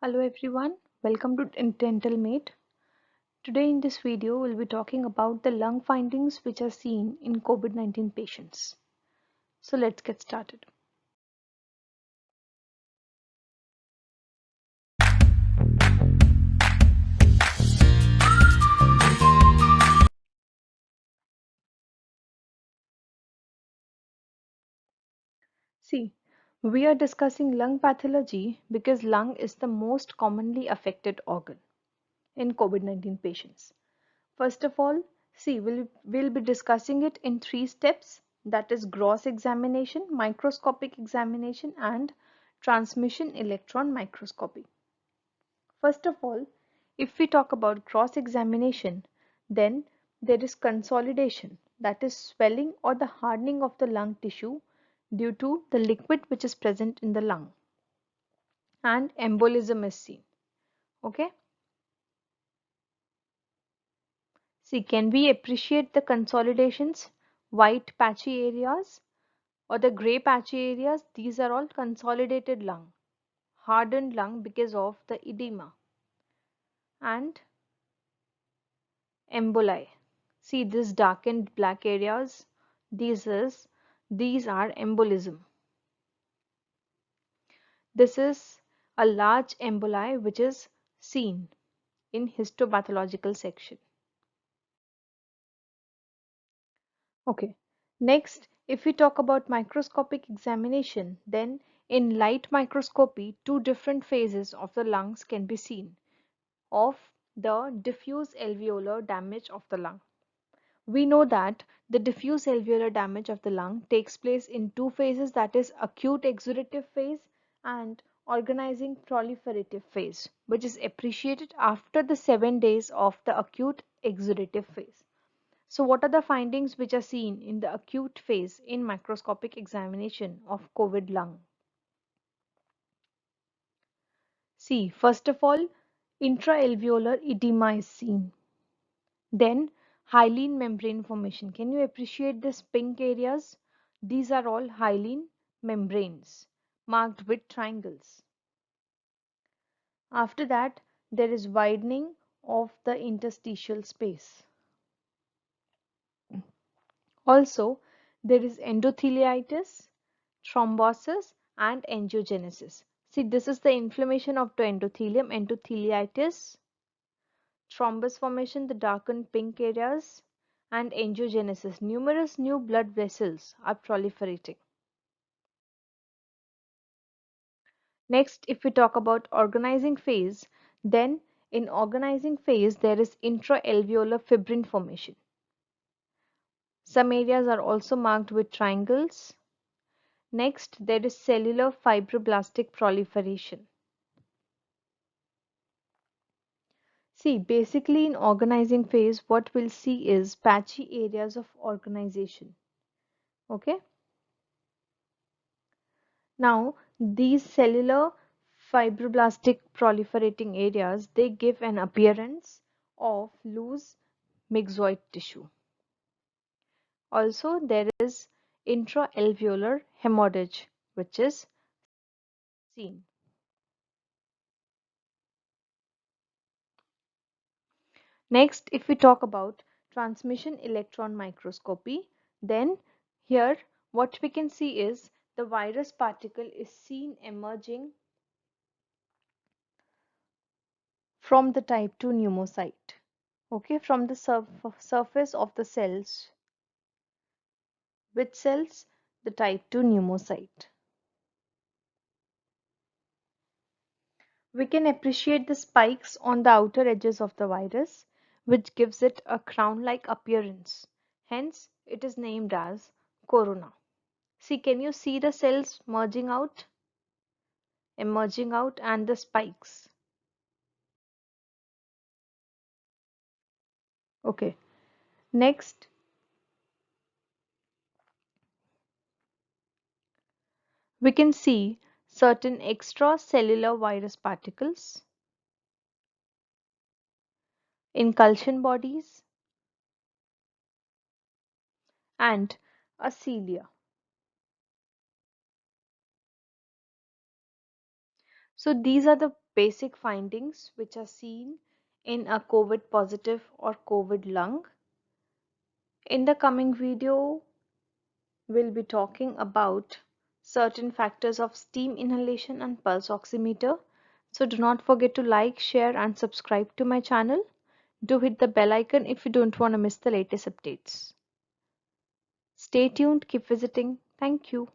Hello everyone, welcome to Dental Mate. Today in this video we'll be talking about the lung findings which are seen in COVID-19 patients. So let's get started. See, we are discussing lung pathology because lung is the most commonly affected organ in COVID-19 patients. First of all, we'll be discussing it in three steps, that is gross examination, microscopic examination and transmission electron microscopy. First of all, if we talk about gross examination, then there is consolidation, that is swelling or the hardening of the lung tissue due to the liquid which is present in the lung, and embolism is seen. Okay. See, can we appreciate the consolidations? White patchy areas or the gray patchy areas, these are all consolidated lung, hardened lung because of the edema and emboli. See this darkened black areas, these are embolism. This is a large emboli which is seen in histopathological section. Okay. Next, if we talk about microscopic examination, then in light microscopy, two different phases of the lungs can be seen of the diffuse alveolar damage of the lung. We know that the diffuse alveolar damage of the lung takes place in two phases, that is acute exudative phase and organizing proliferative phase, which is appreciated after the 7 days of the acute exudative phase. So what are the findings which are seen in the acute phase in microscopic examination of COVID lung? See, first of all, intraalveolar edema is seen. Then hyaline membrane formation. Can you appreciate these pink areas? These are all hyaline membranes marked with triangles. After that, there is widening of the interstitial space. Also, there is endotheliitis, thrombosis, and angiogenesis. See, this is the inflammation of the endothelium, endotheliitis, thrombus formation, the darkened pink areas, and angiogenesis. Numerous new blood vessels are proliferating. Next, if we talk about organizing phase, then in organizing phase, there is intraalveolar fibrin formation. Some areas are also marked with triangles. Next, there is cellular fibroblastic proliferation. See, basically in organizing phase, what we'll see is patchy areas of organization. Okay. Now, these cellular fibroblastic proliferating areas, they give an appearance of loose myxoid tissue. Also, there is intraalveolar hemorrhage, which is seen. Next, if we talk about transmission electron microscopy, then here what we can see is the virus particle is seen emerging from the type 2 pneumocyte, okay, from the surface of the cells. Which cells? The type 2 pneumocyte. We can appreciate the spikes on the outer edges of the virus, which gives it a crown-like appearance. Hence, it is named as corona. See, can you see the cells emerging out, and the spikes? Okay. Next, we can see certain extracellular virus particles, inculsion bodies, and a cilia. So these are the basic findings which are seen in a COVID positive or COVID lung. In the coming video, we'll be talking about certain factors of steam inhalation and pulse oximeter. So do not forget to like, share and subscribe to my channel. Do hit the bell icon if you don't want to miss the latest updates. Stay tuned, keep visiting. Thank you.